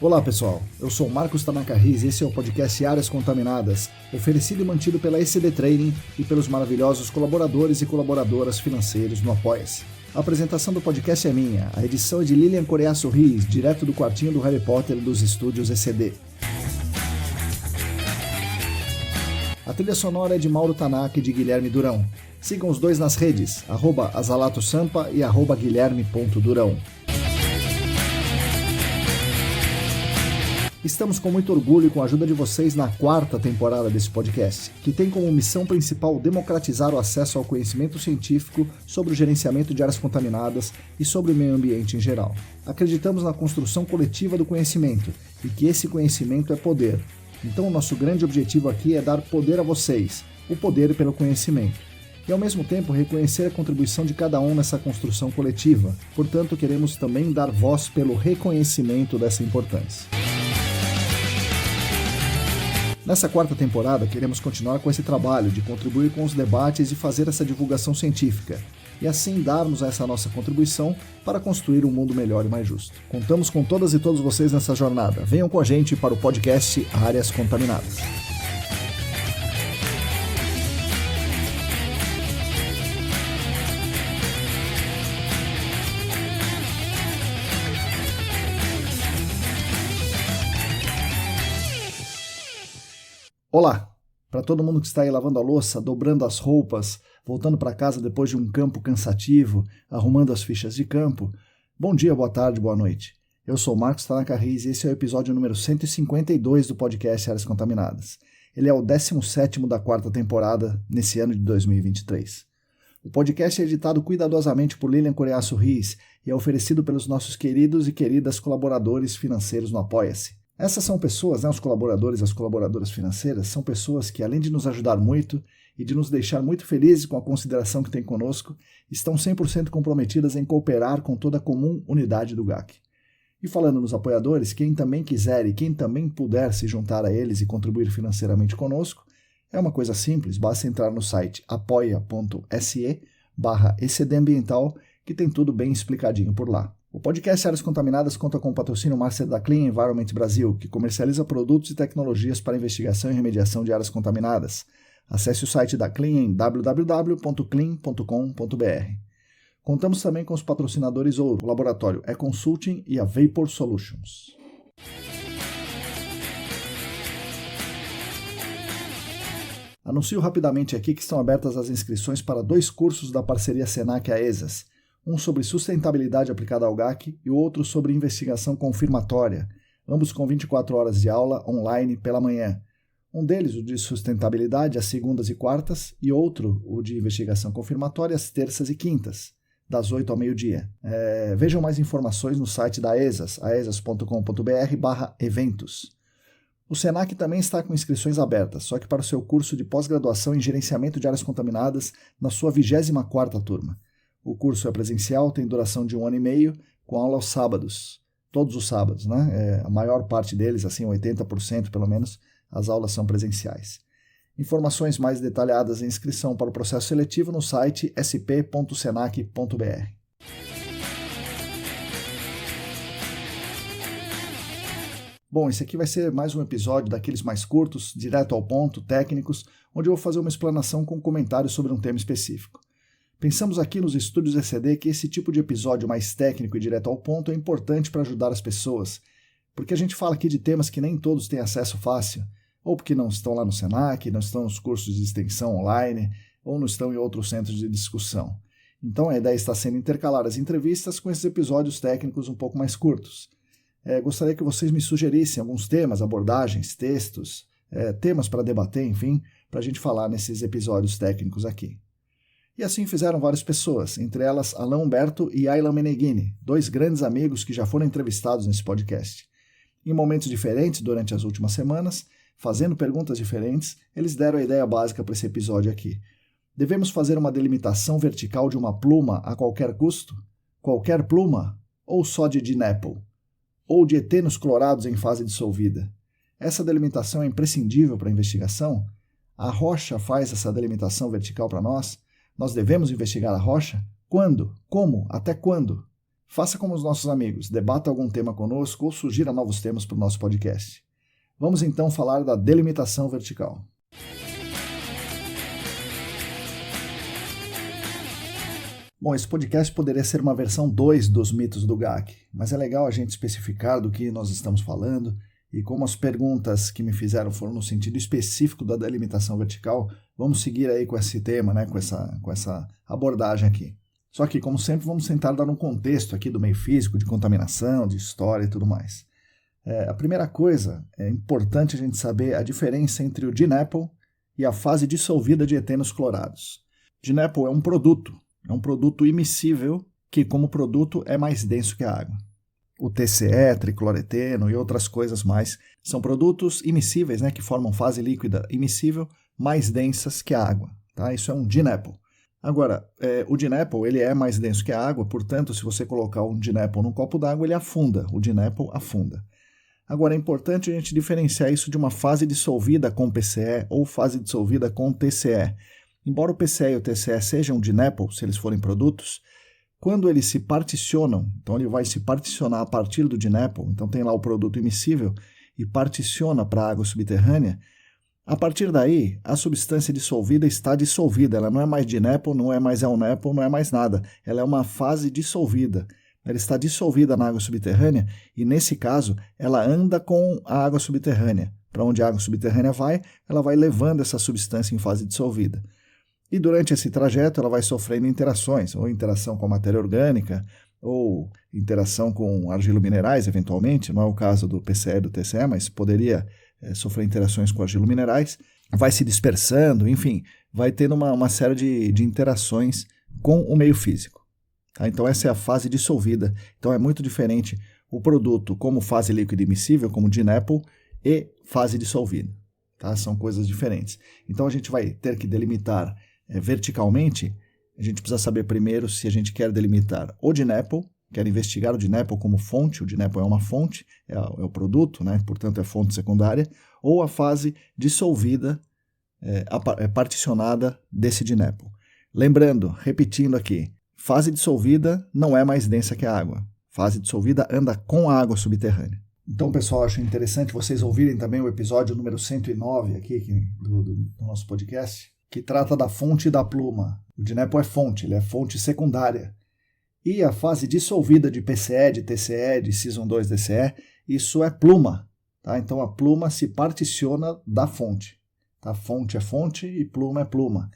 Olá pessoal, eu sou Marcos Tanaka Riz e esse é o podcast Áreas Contaminadas, oferecido e mantido pela ECD Training e pelos maravilhosos colaboradores e colaboradoras financeiros no Apoia-se. A apresentação do podcast é minha, a edição é de Lilian Coreaço Riz, direto do quartinho do Harry Potter dos estúdios ECD. A trilha sonora é de Mauro Tanaka e de Guilherme Durão. Sigam os dois nas redes, @azalatosampa e @guilherme.durão. Estamos com muito orgulho e com a ajuda de vocês na 4ª temporada desse podcast, que tem como missão principal democratizar o acesso ao conhecimento científico sobre o gerenciamento de áreas contaminadas e sobre o meio ambiente em geral. Acreditamos na construção coletiva do conhecimento e que esse conhecimento é poder. Então o nosso grande objetivo aqui é dar poder a vocês, o poder pelo conhecimento. E ao mesmo tempo reconhecer a contribuição de cada um nessa construção coletiva. Portanto, queremos também dar voz pelo reconhecimento dessa importância. Nessa 4ª temporada, queremos continuar com esse trabalho de contribuir com os debates e fazer essa divulgação científica, e assim darmos essa nossa contribuição para construir um mundo melhor e mais justo. Contamos com todas e todos vocês nessa jornada. Venham com a gente para o podcast Áreas Contaminadas. Olá! Para todo mundo que está aí lavando a louça, dobrando as roupas, voltando para casa depois de um campo cansativo, arrumando as fichas de campo, bom dia, boa tarde, boa noite. Eu sou Marcos Tanaka Riz e esse é o episódio número 152 do podcast Áreas Contaminadas. Ele é o 17º da 4ª temporada nesse ano de 2023. O podcast é editado cuidadosamente por Lilian Coreaço Riz e é oferecido pelos nossos queridos e queridas colaboradores financeiros no Apoia-se. Essas são pessoas, os colaboradores e as colaboradoras financeiras, são pessoas que, além de nos ajudar muito e de nos deixar muito felizes com a consideração que têm conosco, estão 100% comprometidas em cooperar com toda a comum unidade do GAC. E falando nos apoiadores, quem também quiser e quem também puder se juntar a eles e contribuir financeiramente conosco, é uma coisa simples, basta entrar no site apoia.se/ecdambiental, que tem tudo bem explicadinho por lá. O podcast Áreas Contaminadas conta com o patrocínio master da Clean Environment Brasil, que comercializa produtos e tecnologias para investigação e remediação de áreas contaminadas. Acesse o site da Clean em www.clean.com.br. Contamos também com os patrocinadores Ouro, o Laboratório E-Consulting e a Vapor Solutions. Anuncio rapidamente aqui que estão abertas as inscrições para 2 cursos da parceria Senac-AESAS, um sobre sustentabilidade aplicada ao GAC e o outro sobre investigação confirmatória, ambos com 24 horas de aula online pela manhã. Um deles, o de sustentabilidade, às segundas e quartas, e outro, o de investigação confirmatória, às terças e quintas, das 8 ao meio-dia. Vejam mais informações no site da AESAS, aesas.com.br/eventos. O Senac também está com inscrições abertas, só que para o seu curso de pós-graduação em gerenciamento de áreas contaminadas, na sua 24ª turma. O curso é presencial, tem duração de 1 ano e meio, com aula aos sábados, todos os sábados, né? A maior parte deles, assim 80% pelo menos, as aulas são presenciais. Informações mais detalhadas e inscrição para o processo seletivo no site sp.senac.br. Bom, esse aqui vai ser mais um episódio daqueles mais curtos, direto ao ponto, técnicos, onde eu vou fazer uma explanação com comentários sobre um tema específico. Pensamos aqui nos estúdios ECD que esse tipo de episódio mais técnico e direto ao ponto é importante para ajudar as pessoas, porque a gente fala aqui de temas que nem todos têm acesso fácil, ou porque não estão lá no Senac, não estão nos cursos de extensão online, ou não estão em outros centros de discussão. Então a ideia está sendo intercalar as entrevistas com esses episódios técnicos um pouco mais curtos. Gostaria que vocês me sugerissem alguns temas, abordagens, textos, temas para debater, enfim, para a gente falar nesses episódios técnicos aqui. E assim fizeram várias pessoas, entre elas Alain Humberto e Aylan Meneghini, 2 grandes amigos que já foram entrevistados nesse podcast. Em momentos diferentes durante as últimas semanas, fazendo perguntas diferentes, eles deram a ideia básica para esse episódio aqui. Devemos fazer uma delimitação vertical de uma pluma a qualquer custo? Qualquer pluma? Ou só de DINAPple? Ou de etenos clorados em fase dissolvida? Essa delimitação é imprescindível para a investigação? A rocha faz essa delimitação vertical para nós? Nós devemos investigar a rocha? Quando? Como? Até quando? Faça como os nossos amigos, debata algum tema conosco ou sugira novos temas para o nosso podcast. Vamos então falar da delimitação vertical. Bom, esse podcast poderia ser uma versão 2 dos mitos do GAC, mas é legal a gente especificar do que nós estamos falando e como as perguntas que me fizeram foram no sentido específico da delimitação vertical, vamos seguir aí com esse tema, né, com essa abordagem aqui. Só que, como sempre, vamos tentar dar um contexto aqui do meio físico, de contaminação, de história e tudo mais. A primeira coisa, é importante a gente saber a diferença entre o DNAPL e a fase dissolvida de etenos clorados. DNAPL é um produto immiscível que, como produto, é mais denso que a água. O TCE, tricloreteno e outras coisas mais são produtos immiscíveis, né, que formam fase líquida immiscível mais densas que a água. Tá? Isso é um DNAPL. Agora, o DNAPL ele é mais denso que a água, portanto, se você colocar um DNAPL num copo d'água, ele afunda. O DNAPL afunda. Agora, é importante a gente diferenciar isso de uma fase dissolvida com PCE ou fase dissolvida com TCE. Embora o PCE e o TCE sejam DNAPL, se eles forem produtos, quando eles se particionam, então ele vai se particionar a partir do DNAPL, então tem lá o produto immiscível e particiona para a água subterrânea, a partir daí, a substância dissolvida está dissolvida, ela não é mais DNAPL, não é mais ELNAPL, não é mais nada, ela é uma fase dissolvida. Ela está dissolvida na água subterrânea e, nesse caso, ela anda com a água subterrânea. Para onde a água subterrânea vai, ela vai levando essa substância em fase dissolvida. E durante esse trajeto ela vai sofrendo interações, ou interação com a matéria orgânica, ou interação com argilominerais, eventualmente, não é o caso do PCE e do TCE, mas poderia sofrer interações com argilominerais, vai se dispersando, enfim, vai tendo uma série de interações com o meio físico. Tá? Então essa é a fase dissolvida. Então é muito diferente o produto como fase líquida immiscível, como DNAPL, e fase dissolvida. Tá? São coisas diferentes. Então a gente vai ter que delimitar verticalmente. A gente precisa saber primeiro se a gente quer delimitar o DNAPL, quer investigar o DNAPL como fonte, o DNAPL é uma fonte, é o produto, né? Portanto é fonte secundária, ou a fase dissolvida, particionada desse DNAPL. Lembrando, repetindo aqui, fase dissolvida não é mais densa que a água. Fase dissolvida anda com a água subterrânea. Então, pessoal, acho interessante vocês ouvirem também o episódio número 109 aqui do nosso podcast, que trata da fonte e da pluma. O DNAPL é fonte, ele é fonte secundária. E a fase dissolvida de PCE, de TCE, de Season 2 DCE, isso é pluma. Tá? Então a pluma se particiona da fonte. Tá? Fonte é fonte e pluma é pluma.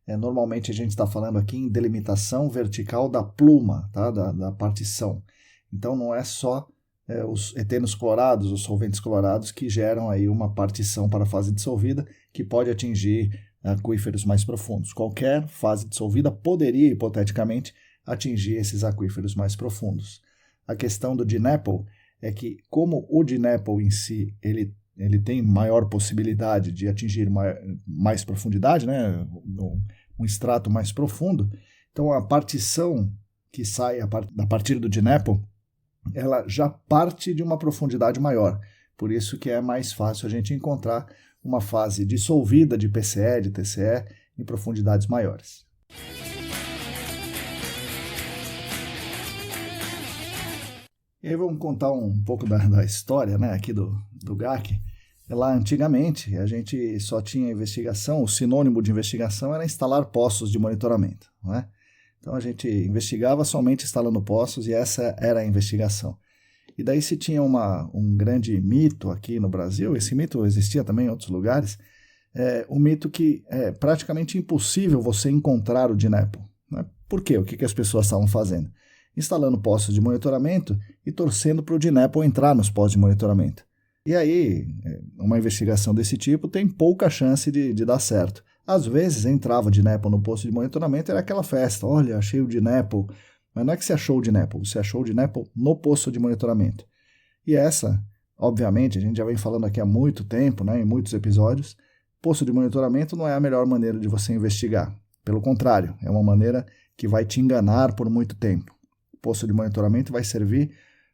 Normalmente a gente está falando aqui em delimitação vertical da pluma, tá? da partição. Então não é só os etenos clorados, os solventes clorados, que geram aí uma partição para a fase dissolvida, que pode atingir aquíferos mais profundos. Qualquer fase dissolvida poderia, hipoteticamente, atingir esses aquíferos mais profundos. A questão do DNAPL é que, como o DNAPL em si ele tem maior possibilidade de atingir mais profundidade, né, um extrato mais profundo, então a partição que sai a partir do DNAPL, ela já parte de uma profundidade maior. Por isso que é mais fácil a gente encontrar uma fase dissolvida de PCE, de TCE, em profundidades maiores. E aí vamos contar um pouco da história, né, aqui do GAC. Lá antigamente a gente só tinha investigação, o sinônimo de investigação era instalar poços de monitoramento. Não é? Então a gente investigava somente instalando poços e essa era a investigação. E daí se tinha um grande mito aqui no Brasil, esse mito existia também em outros lugares, o mito que é praticamente impossível você encontrar o DNAPL. Né? Por quê? O que as pessoas estavam fazendo? Instalando postos de monitoramento e torcendo para o DNAPL entrar nos postos de monitoramento. E aí, uma investigação desse tipo tem pouca chance de dar certo. Às vezes entrava o DNAPL no posto de monitoramento e era aquela festa, olha, achei o DNAPL. Mas não é que você achou o DNAPL, você achou o DNAPL no posto de monitoramento. E essa, obviamente, a gente já vem falando aqui há muito tempo, né, em muitos episódios, posto de monitoramento não é a melhor maneira de você investigar. Pelo contrário, é uma maneira que vai te enganar por muito tempo. O posto de monitoramento vai servir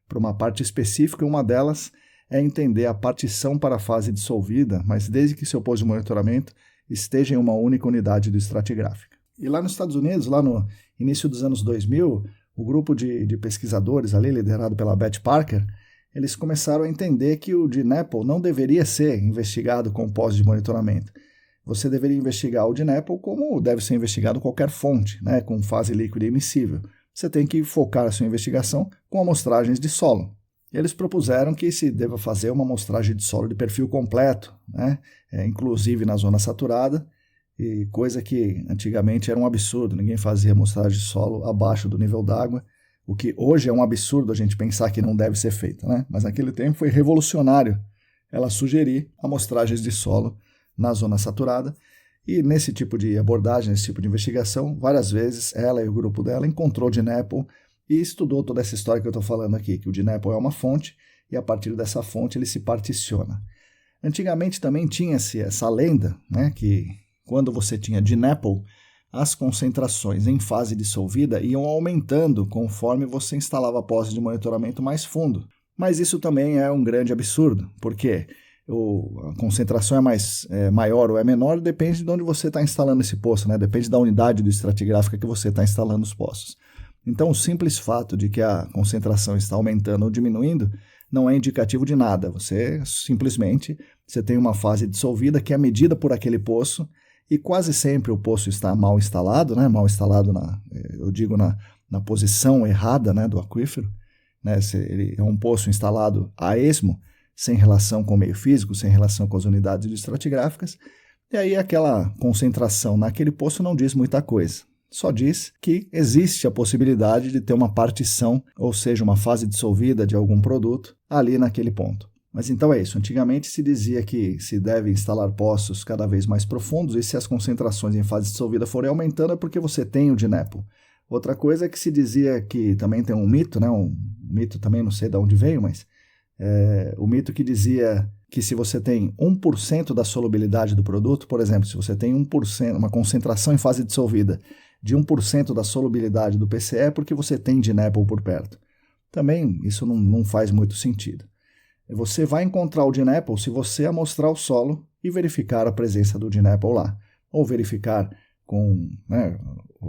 para uma parte específica e uma delas é entender a partição para a fase dissolvida, mas desde que seu posto de monitoramento esteja em uma única unidade do estratigráfica. E lá nos Estados Unidos, lá no início dos anos 2000, o grupo de pesquisadores ali, liderado pela Beth Parker, eles começaram a entender que o DNAPL não deveria ser investigado com pós de monitoramento. Você deveria investigar o DNAPL como deve ser investigado qualquer fonte, né, com fase líquida e emissível. Você tem que focar a sua investigação com amostragens de solo. Eles propuseram que se deva fazer uma amostragem de solo de perfil completo, né, inclusive na zona saturada, e coisa que antigamente era um absurdo, ninguém fazia amostragem de solo abaixo do nível d'água, o que hoje é um absurdo a gente pensar que não deve ser feito, né? Mas naquele tempo foi revolucionário ela sugerir amostragens de solo na zona saturada, e nesse tipo de abordagem, nesse tipo de investigação, várias vezes ela e o grupo dela encontrou o DNAPL e estudou toda essa história que eu estou falando aqui, que o DNAPL é uma fonte e a partir dessa fonte ele se particiona. Antigamente também tinha-se essa lenda, né, que quando você tinha DNAPL, as concentrações em fase dissolvida iam aumentando conforme você instalava postes de monitoramento mais fundo. Mas isso também é um grande absurdo, porque a concentração é maior ou é menor, depende de onde você está instalando esse poço, né? Depende da unidade do estratigráfica que você está instalando os poços. Então, o simples fato de que a concentração está aumentando ou diminuindo não é indicativo de nada. Você tem uma fase dissolvida que é medida por aquele poço, e quase sempre o poço está mal instalado, né? Mal instalado na posição errada, né, do aquífero. Né? Ele é um poço instalado a esmo, sem relação com o meio físico, sem relação com as unidades estratigráficas, e aí aquela concentração naquele poço não diz muita coisa. Só diz que existe a possibilidade de ter uma partição, ou seja, uma fase dissolvida de algum produto ali naquele ponto. Mas então é isso, antigamente se dizia que se deve instalar poços cada vez mais profundos, e se as concentrações em fase dissolvida forem aumentando é porque você tem o DNAPL. Outra coisa é que se dizia que também tem um mito, né? Um mito também não sei de onde veio, mas o mito que dizia que se você tem 1% da solubilidade do produto, por exemplo, se você tem 1%, uma concentração em fase dissolvida de 1% da solubilidade do PCE, é porque você tem DNAPL por perto. Também isso não faz muito sentido. Você vai encontrar o DNAPL se você amostrar o solo e verificar a presença do DNAPL lá. Ou verificar com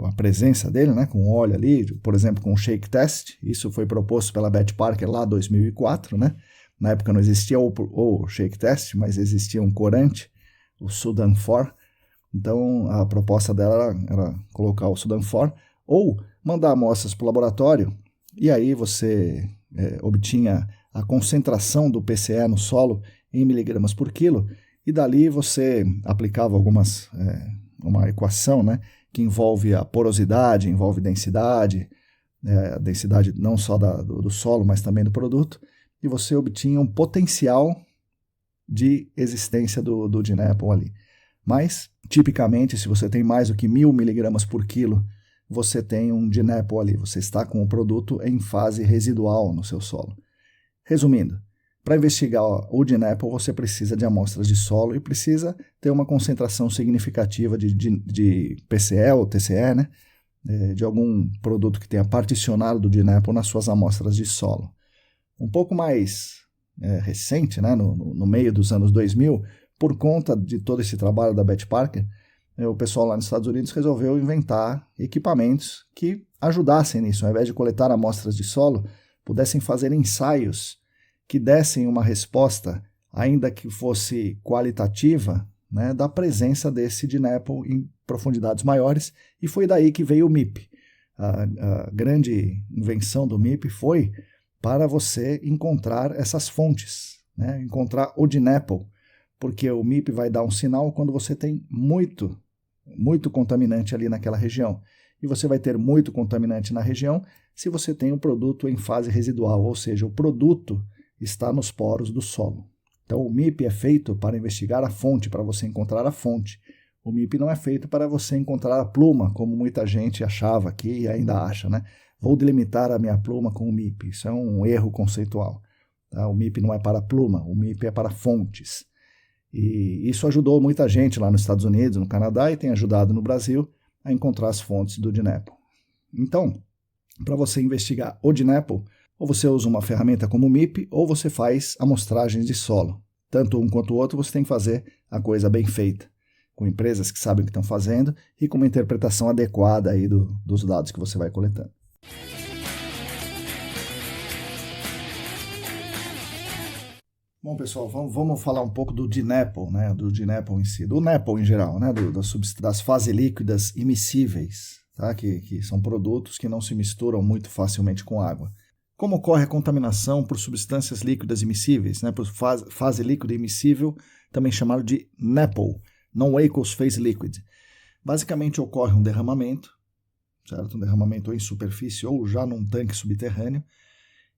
a presença dele, né, com óleo ali, por exemplo, com o shake test. Isso foi proposto pela Beth Parker lá em 2004. Né? Na época não existia o shake test, mas existia um corante, o Sudan 4. Então a proposta dela era colocar o Sudan 4 ou mandar amostras para o laboratório, e aí você obtinha a concentração do PCE no solo em miligramas por quilo, e dali você aplicava uma equação, né, que envolve a porosidade, envolve densidade, a densidade não só do solo, mas também do produto, e você obtinha um potencial de existência do DNAPL ali. Mas, tipicamente, se você tem mais do que 1.000 miligramas por quilo, você tem um DNAPL ali, você está com o produto em fase residual no seu solo. Resumindo, para investigar o DNAPL, você precisa de amostras de solo e precisa ter uma concentração significativa de PCE ou TCE, né? De algum produto que tenha particionado do DNAPL nas suas amostras de solo. Um pouco mais recente, né? no meio dos anos 2000, por conta de todo esse trabalho da Beth Parker, o pessoal lá nos Estados Unidos resolveu inventar equipamentos que ajudassem nisso. Ao invés de coletar amostras de solo, pudessem fazer ensaios que dessem uma resposta, ainda que fosse qualitativa, né, da presença desse DNAPL em profundidades maiores, e foi daí que veio o MIP. A grande invenção do MIP foi para você encontrar essas fontes, né, encontrar o DNAPL, porque o MIP vai dar um sinal quando você tem muito contaminante ali naquela região. E você vai ter muito contaminante na região se você tem um produto em fase residual, ou seja, o produto está nos poros do solo. Então o MIP é feito para investigar a fonte, para você encontrar a fonte. O MIP não é feito para você encontrar a pluma, como muita gente achava aqui e ainda acha, né? Vou delimitar a minha pluma com o MIP. Isso é um erro conceitual. Tá? O MIP não é para pluma, o MIP é para fontes. E isso ajudou muita gente lá nos Estados Unidos, no Canadá, e tem ajudado no Brasil a encontrar as fontes do DNAPL. Então, para você investigar o DNAPL, ou você usa uma ferramenta como o MIP, ou você faz amostragens de solo. Tanto um quanto o outro, você tem que fazer a coisa bem feita, com empresas que sabem o que estão fazendo e com uma interpretação adequada aí dos dados que você vai coletando. Bom, pessoal, vamos falar um pouco do DNAPL, né? Do DNAPL em si, do NAPL em geral, né? Das fases líquidas immiscíveis, tá? Que são produtos que não se misturam muito facilmente com água. Como ocorre a contaminação por substâncias líquidas immiscíveis, né? Por fase líquida immiscível, também chamado de NAPL, Non-Aqueous Phase Liquid. Basicamente ocorre um derramamento, certo? Um derramamento ou em superfície ou já num tanque subterrâneo,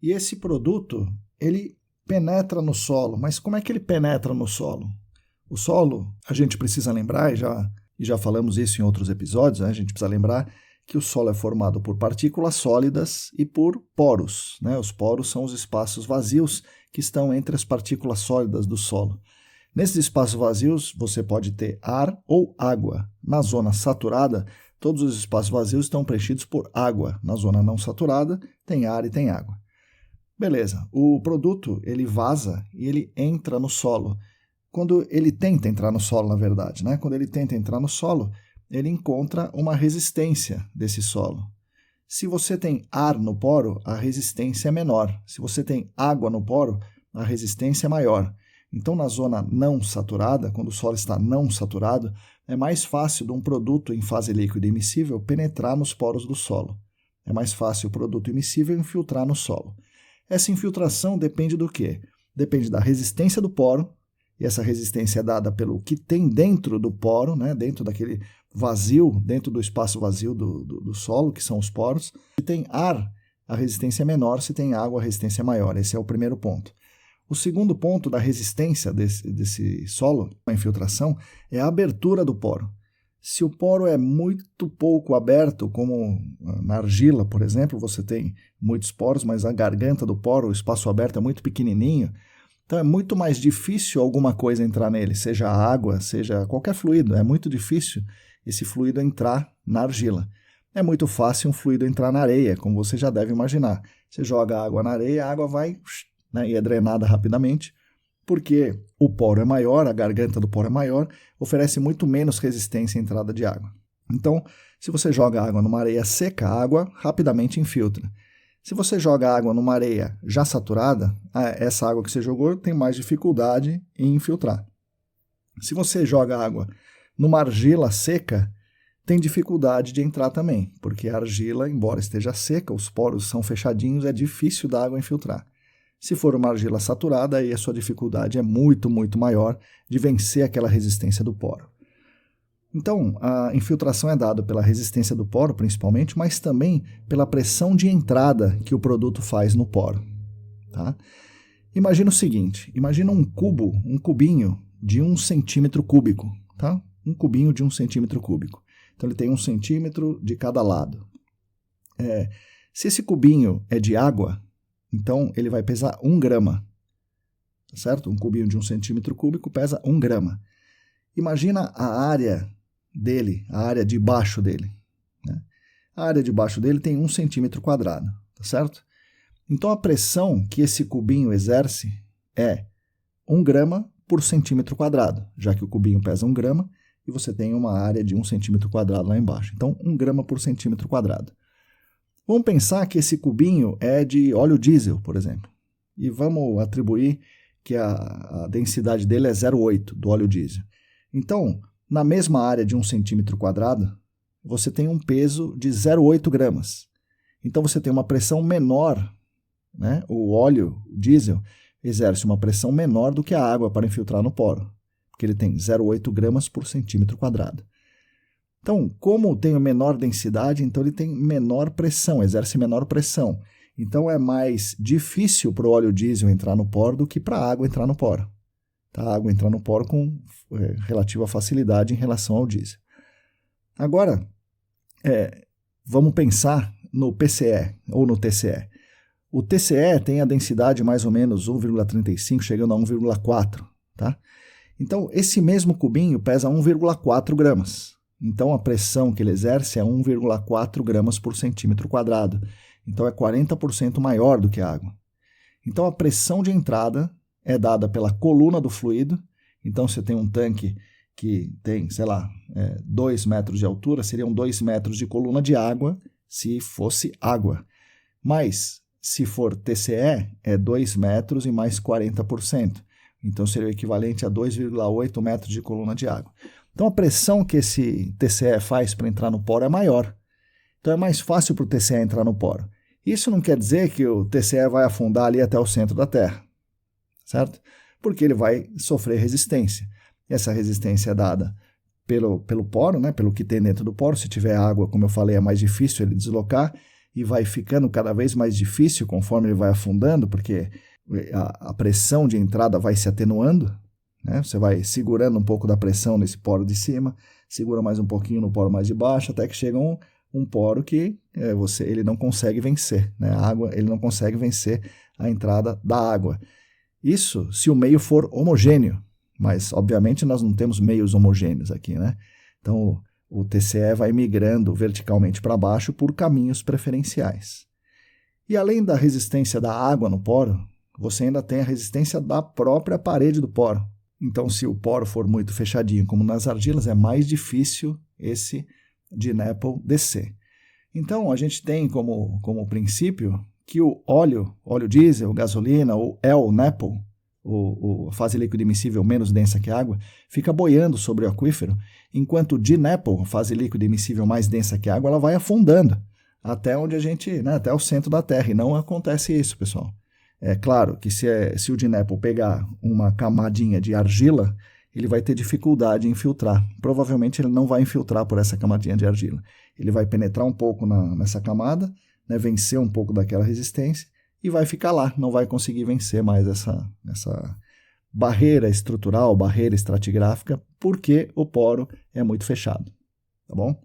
e esse produto, ele penetra no solo. Mas como é que ele penetra no solo? O solo, a gente precisa lembrar, e já falamos isso em outros episódios, né? A gente precisa lembrar que o solo é formado por partículas sólidas e por poros, né? Os poros são os espaços vazios que estão entre as partículas sólidas do solo. Nesses espaços vazios, você pode ter ar ou água. Na zona saturada, todos os espaços vazios estão preenchidos por água. Na zona não saturada, tem ar e tem água. Beleza, o produto ele vaza e ele entra no solo. Quando ele tenta entrar no solo, na verdade, né? Quando ele tenta entrar no solo, ele encontra uma resistência desse solo. Se você tem ar no poro, a resistência é menor. Se você tem água no poro, a resistência é maior. Então, na zona não saturada, quando o solo está não saturado, é mais fácil de um produto em fase líquida immiscível penetrar nos poros do solo. É mais fácil o produto immiscível infiltrar no solo. Essa infiltração depende do quê? Depende da resistência do poro, e essa resistência é dada pelo que tem dentro do poro, né? Dentro daquele vazio, dentro do espaço vazio do solo, que são os poros. Se tem ar, a resistência é menor, se tem água, a resistência é maior. Esse é o primeiro ponto. O segundo ponto da resistência desse solo, a infiltração, é a abertura do poro. Se o poro é muito pouco aberto, como na argila, por exemplo, você tem muitos poros, mas a garganta do poro, o espaço aberto é muito pequenininho, então é muito mais difícil alguma coisa entrar nele, seja água, seja qualquer fluido, é muito difícil esse fluido entrar na argila. É muito fácil um fluido entrar na areia, como você já deve imaginar. Você joga água na areia, a água vai, né, e é drenada rapidamente, porque o poro é maior, a garganta do poro é maior, oferece muito menos resistência à entrada de água. Então, se você joga água numa areia seca, a água rapidamente infiltra. Se você joga água numa areia já saturada, essa água que você jogou tem mais dificuldade em infiltrar. Se você joga água numa argila seca, tem dificuldade de entrar também, porque a argila, embora esteja seca, os poros são fechadinhos, é difícil da água infiltrar. Se for uma argila saturada, aí a sua dificuldade é muito, muito maior de vencer aquela resistência do poro. Então, a infiltração é dada pela resistência do poro, principalmente, mas também pela pressão de entrada que o produto faz no poro. Tá? Imagina o seguinte, imagina um cubinho de 1 centímetro cúbico. Tá? Um cubinho de 1 centímetro cúbico. Então, ele tem 1 centímetro de cada lado. Se esse cubinho é de água, então, ele vai pesar 1 grama, certo? Um cubinho de 1 centímetro cúbico pesa 1 grama. Imagina a área dele, a área de baixo dele. Né? A área de baixo dele tem 1 centímetro quadrado, tá certo? Então, a pressão que esse cubinho exerce é 1 grama por centímetro quadrado, já que o cubinho pesa 1 grama e você tem uma área de 1 centímetro quadrado lá embaixo. Então, 1 grama por centímetro quadrado. Vamos pensar que esse cubinho é de óleo diesel, por exemplo, e vamos atribuir que a densidade dele é 0,8 do óleo diesel. Então, na mesma área de 1 centímetro quadrado, você tem um peso de 0,8 gramas. Então, você tem uma pressão menor, né? O óleo diesel exerce uma pressão menor do que a água para infiltrar no poro, porque ele tem 0,8 gramas por centímetro quadrado. Então, como tem menor densidade, então ele tem menor pressão, exerce menor pressão. Então, é mais difícil para o óleo diesel entrar no poro do que para a água entrar no poro. Tá? A água entra no poro com relativa facilidade em relação ao diesel. Agora, vamos pensar no PCE ou no TCE. O TCE tem a densidade mais ou menos 1,35, chegando a 1,4. Tá? Então, esse mesmo cubinho pesa 1,4 gramas. Então, a pressão que ele exerce é 1,4 gramas por centímetro quadrado. Então, é 40% maior do que a água. Então, a pressão de entrada é dada pela coluna do fluido. Então, você tem um tanque que tem, 2 metros de altura, seriam 2 metros de coluna de água se fosse água. Mas, se for TCE, é 2 metros e mais 40%. Então seria o equivalente a 2,8 metros de coluna de água. Então a pressão que esse TCE faz para entrar no poro é maior. Então é mais fácil para o TCE entrar no poro. Isso não quer dizer que o TCE vai afundar ali até o centro da Terra, certo? Porque ele vai sofrer resistência. E essa resistência é dada pelo poro, né? Pelo que tem dentro do poro. Se tiver água, como eu falei, é mais difícil ele deslocar e vai ficando cada vez mais difícil conforme ele vai afundando, porque a pressão de entrada vai se atenuando, né? Você vai segurando um pouco da pressão nesse poro de cima, segura mais um pouquinho no poro mais de baixo, até que chega um poro que ele não consegue vencer, né? A água, ele não consegue vencer a entrada da água. Isso se o meio for homogêneo, mas obviamente nós não temos meios homogêneos aqui, né? Então o TCE vai migrando verticalmente para baixo por caminhos preferenciais. E além da resistência da água no poro, você ainda tem a resistência da própria parede do poro. Então, se o poro for muito fechadinho, como nas argilas, é mais difícil esse DNAPL descer. Então, a gente tem como princípio que o óleo diesel, gasolina, ou LNAPL, a fase líquida imissível menos densa que a água, fica boiando sobre o aquífero, enquanto o DNAPL, a fase líquida imissível mais densa que a água, ela vai afundando até onde a gente, né, até o centro da Terra. E não acontece isso, pessoal. É claro que se o DNAPL pegar uma camadinha de argila, ele vai ter dificuldade em infiltrar. Provavelmente ele não vai infiltrar por essa camadinha de argila. Ele vai penetrar um pouco nessa camada, né, vencer um pouco daquela resistência e vai ficar lá, não vai conseguir vencer mais essa barreira estrutural, barreira estratigráfica, porque o poro é muito fechado, tá bom?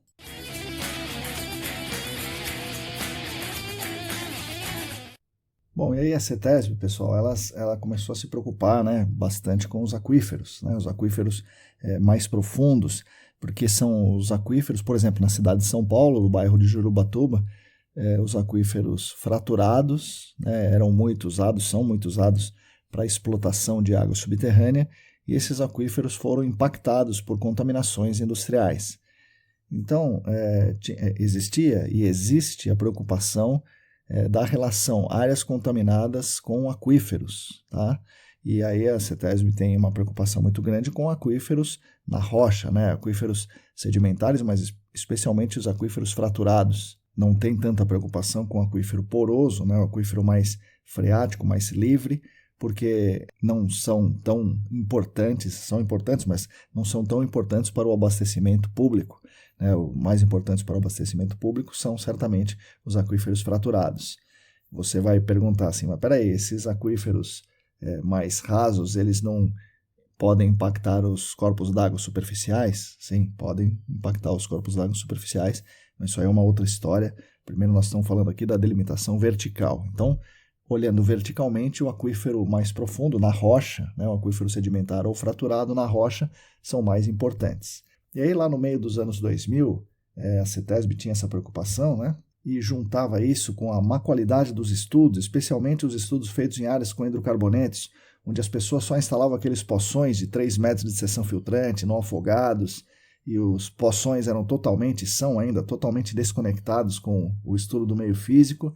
Bom, e aí a CETESB, pessoal, ela começou a se preocupar, né, bastante com os aquíferos, né, os aquíferos mais profundos, porque são os aquíferos, por exemplo, na cidade de São Paulo, no bairro de Jurubatuba, os aquíferos fraturados, né, são muito usados para explotação de água subterrânea, e esses aquíferos foram impactados por contaminações industriais. Então, existia e existe a preocupação da relação áreas contaminadas com aquíferos, tá? E aí a CETESB tem uma preocupação muito grande com aquíferos na rocha, né? Aquíferos sedimentares, mas especialmente os aquíferos fraturados. Não tem tanta preocupação com o aquífero poroso, né? O aquífero mais freático, mais livre, porque não são tão importantes, são importantes, mas não são tão importantes para o abastecimento público. O mais importantes para o abastecimento público são certamente os aquíferos fraturados. Você vai perguntar assim, mas peraí, esses aquíferos mais rasos, eles não podem impactar os corpos d'água superficiais? Sim, podem impactar os corpos d'água superficiais, mas isso aí é uma outra história. Primeiro nós estamos falando aqui da delimitação vertical. Então, olhando verticalmente, o aquífero mais profundo na rocha, né, o aquífero sedimentar ou fraturado na rocha, são mais importantes. E aí, lá no meio dos anos 2000, a CETESB tinha essa preocupação, né? E juntava isso com a má qualidade dos estudos, especialmente os estudos feitos em áreas com hidrocarbonetos, onde as pessoas só instalavam aqueles poções de 3 metros de seção filtrante, não afogados, e os poções são ainda totalmente desconectados com o estudo do meio físico,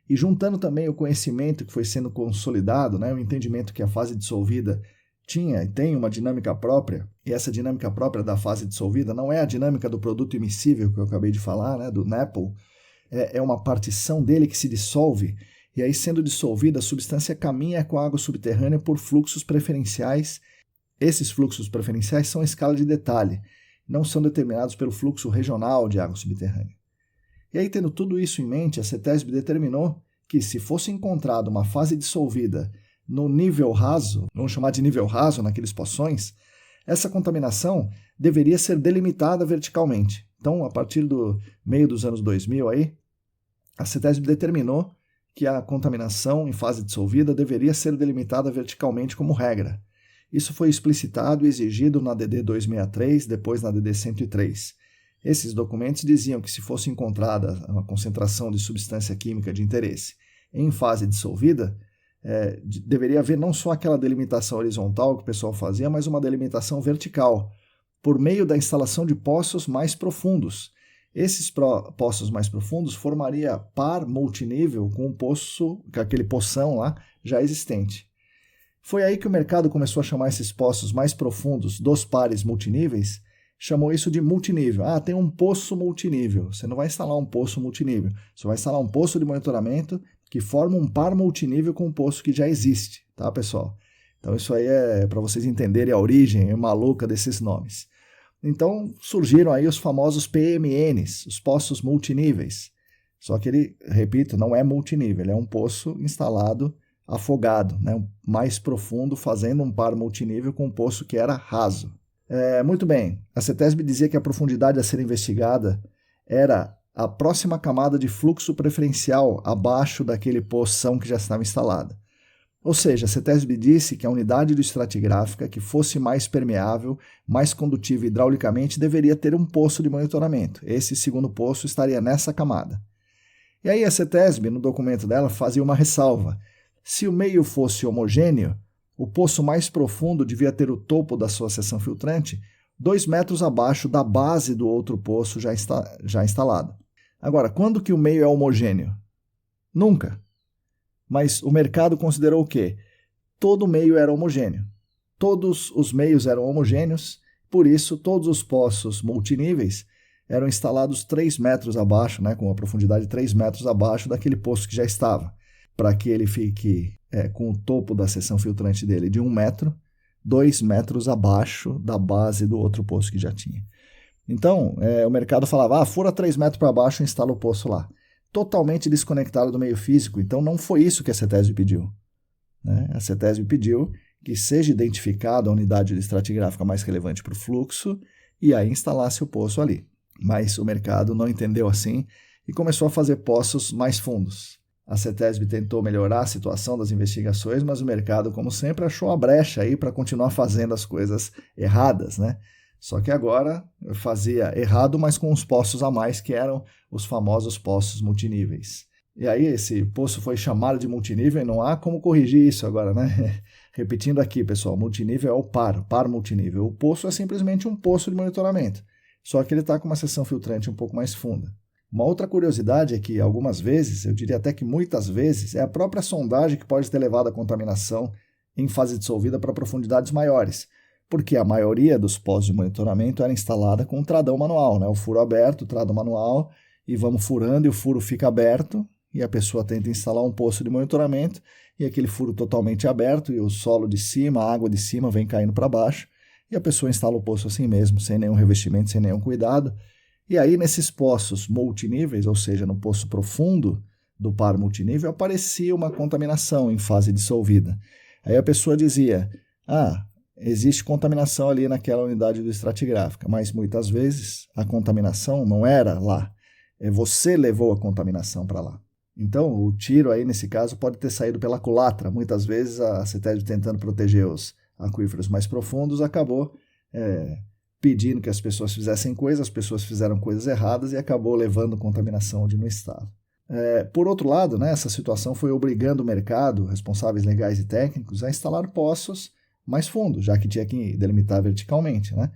e juntando também o conhecimento que foi sendo consolidado, né? O entendimento que a fase dissolvida tinha e tem uma dinâmica própria, e essa dinâmica própria da fase dissolvida não é a dinâmica do produto imissível que eu acabei de falar, né, do NAPL, é uma partição dele que se dissolve, e aí sendo dissolvida a substância caminha com a água subterrânea por fluxos preferenciais. Esses fluxos preferenciais são a escala de detalhe, não são determinados pelo fluxo regional de água subterrânea. E aí, tendo tudo isso em mente, a CETESB determinou que se fosse encontrada uma fase dissolvida no nível raso, vamos chamar de nível raso naqueles poções, essa contaminação deveria ser delimitada verticalmente. Então, a partir do meio dos anos 2000, aí, a CETESB determinou que a contaminação em fase dissolvida deveria ser delimitada verticalmente como regra. Isso foi explicitado e exigido na DD 263, depois na DD 103. Esses documentos diziam que se fosse encontrada uma concentração de substância química de interesse em fase dissolvida, deveria haver não só aquela delimitação horizontal que o pessoal fazia, mas uma delimitação vertical, por meio da instalação de poços mais profundos. Esses poços mais profundos formaria par multinível com aquele poção lá já existente. Foi aí que o mercado começou a chamar esses poços mais profundos dos pares multiníveis, chamou isso de multinível. Ah, tem um poço multinível. Você não vai instalar um poço multinível, você vai instalar um poço de monitoramento que forma um par multinível com um poço que já existe, tá, pessoal? Então isso aí é para vocês entenderem a origem maluca desses nomes. Então surgiram aí os famosos PMNs, os poços multiníveis. Só que ele, repito, não é multinível, ele é um poço instalado afogado, né? Mais profundo, fazendo um par multinível com um poço que era raso. Muito bem, a CETESB dizia que a profundidade a ser investigada era a próxima camada de fluxo preferencial abaixo daquele poção que já estava instalada. Ou seja, a CETESB disse que a unidade hidroestratigráfica que fosse mais permeável, mais condutível hidraulicamente, deveria ter um poço de monitoramento. Esse segundo poço estaria nessa camada. E aí a CETESB, no documento dela, fazia uma ressalva. Se o meio fosse homogêneo, o poço mais profundo devia ter o topo da sua seção filtrante 2 metros abaixo da base do outro poço já instalado. Agora, quando que o meio é homogêneo? Nunca. Mas o mercado considerou o quê? Todo meio era homogêneo. Todos os meios eram homogêneos, por isso todos os poços multiníveis eram instalados 3 metros abaixo, né, com uma profundidade de 3 metros abaixo daquele poço que já estava, para que ele fique com o topo da seção filtrante dele de 1 metro, 2 metros abaixo da base do outro poço que já tinha. Então, o mercado falava, fura 3 metros para baixo e instala o poço lá. Totalmente desconectado do meio físico, então não foi isso que a CETESB pediu. Né? A CETESB pediu que seja identificada a unidade estratigráfica mais relevante para o fluxo e aí instalasse o poço ali. Mas o mercado não entendeu assim e começou a fazer poços mais fundos. A CETESB tentou melhorar a situação das investigações, mas o mercado, como sempre, achou a brecha aí para continuar fazendo as coisas erradas, né? Só que agora fazia errado, mas com os poços a mais, que eram os famosos poços multiníveis. E aí esse poço foi chamado de multinível e não há como corrigir isso agora, né? Repetindo aqui, pessoal, multinível é o par multinível. O poço é simplesmente um poço de monitoramento, só que ele está com uma seção filtrante um pouco mais funda. Uma outra curiosidade é que algumas vezes, eu diria até que muitas vezes, é a própria sondagem que pode ter levado a contaminação em fase dissolvida para profundidades maiores, porque a maioria dos postos de monitoramento era instalada com um tradão manual, né? O furo aberto, o trado manual, e vamos furando e o furo fica aberto, e a pessoa tenta instalar um poço de monitoramento, e aquele furo totalmente aberto, e o solo de cima, a água de cima vem caindo para baixo, e a pessoa instala o poço assim mesmo, sem nenhum revestimento, sem nenhum cuidado. E aí nesses poços multiníveis, ou seja, no poço profundo do par multinível, aparecia uma contaminação em fase dissolvida. Aí a pessoa dizia, existe contaminação ali naquela unidade estratigráfica, mas muitas vezes a contaminação não era lá, você levou a contaminação para lá. Então o tiro aí nesse caso pode ter saído pela culatra. Muitas vezes a CETESB tentando proteger os aquíferos mais profundos acabou pedindo que as pessoas fizessem coisas, as pessoas fizeram coisas erradas e acabou levando contaminação onde não estava. Por outro lado, né, essa situação foi obrigando o mercado, responsáveis legais e técnicos, a instalar poços mais fundos, já que tinha que delimitar verticalmente, né?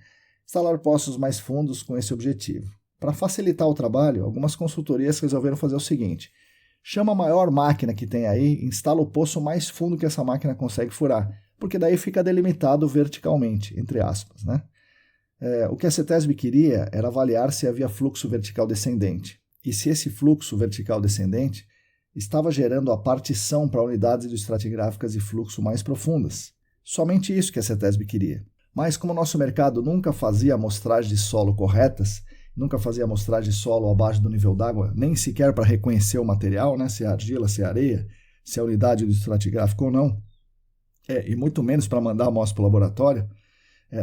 Instalar poços mais fundos com esse objetivo. Para facilitar o trabalho, algumas consultorias resolveram fazer o seguinte: chama a maior máquina que tem aí, instala o poço mais fundo que essa máquina consegue furar, porque daí fica delimitado verticalmente, entre aspas, né? O que a CETESB queria era avaliar se havia fluxo vertical descendente, e se esse fluxo vertical descendente estava gerando a partição para unidades hidroestratigráficas de fluxo mais profundas. Somente isso que a CETESB queria. Mas como o nosso mercado nunca fazia amostragem de solo corretas, nunca fazia amostragem de solo abaixo do nível d'água, nem sequer para reconhecer o material, né, se é argila, se é areia, se é unidade hidroestratigráfica ou não, e muito menos para mandar a amostra para o laboratório,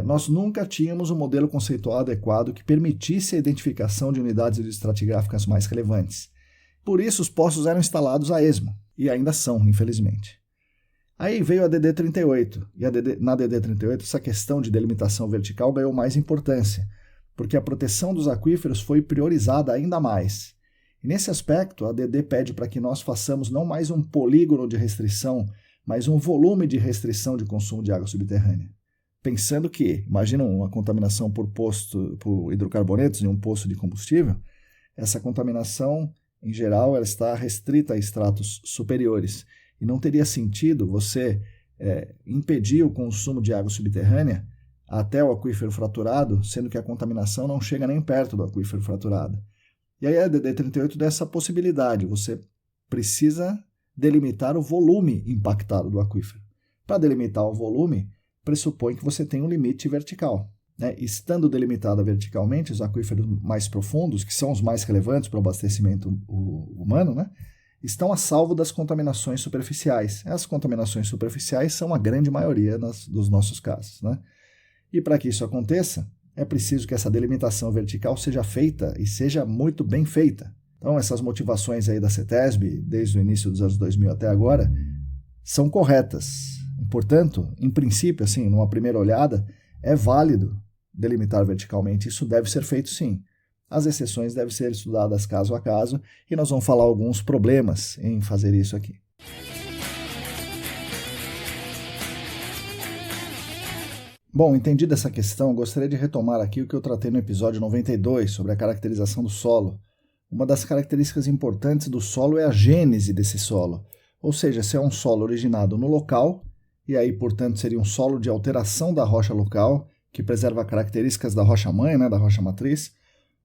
nós nunca tínhamos um modelo conceitual adequado que permitisse a identificação de unidades hidroestratigráficas mais relevantes. Por isso, os poços eram instalados a esmo, e ainda são, infelizmente. Aí veio a DD38, e na DD38 essa questão de delimitação vertical ganhou mais importância, porque a proteção dos aquíferos foi priorizada ainda mais. E nesse aspecto, a DD pede para que nós façamos não mais um polígono de restrição, mas um volume de restrição de consumo de água subterrânea. Pensando que, imagina uma contaminação por hidrocarbonetos em um poço de combustível, essa contaminação, em geral, ela está restrita a estratos superiores. E não teria sentido você impedir o consumo de água subterrânea até o aquífero fraturado, sendo que a contaminação não chega nem perto do aquífero fraturado. E aí a DD 38 dá essa possibilidade, você precisa delimitar o volume impactado do aquífero. Para delimitar o volume, pressupõe que você tem um limite vertical. Estando delimitada verticalmente, os aquíferos mais profundos, que são os mais relevantes para o abastecimento humano, estão a salvo das contaminações superficiais. As contaminações superficiais são a grande maioria dos nossos casos. E para que isso aconteça, é preciso que essa delimitação vertical seja feita e seja muito bem feita. Então, essas motivações aí da CETESB, desde o início dos anos 2000 até agora, são corretas. Portanto, em princípio, assim, numa primeira olhada, é válido delimitar verticalmente. Isso deve ser feito sim. As exceções devem ser estudadas caso a caso e nós vamos falar alguns problemas em fazer isso aqui. Bom, entendida essa questão, gostaria de retomar aqui o que eu tratei no episódio 92 sobre a caracterização do solo. Uma das características importantes do solo é a gênese desse solo, ou seja, se é um solo originado no local, e aí, portanto, seria um solo de alteração da rocha local, que preserva características da rocha-mãe, da rocha matriz,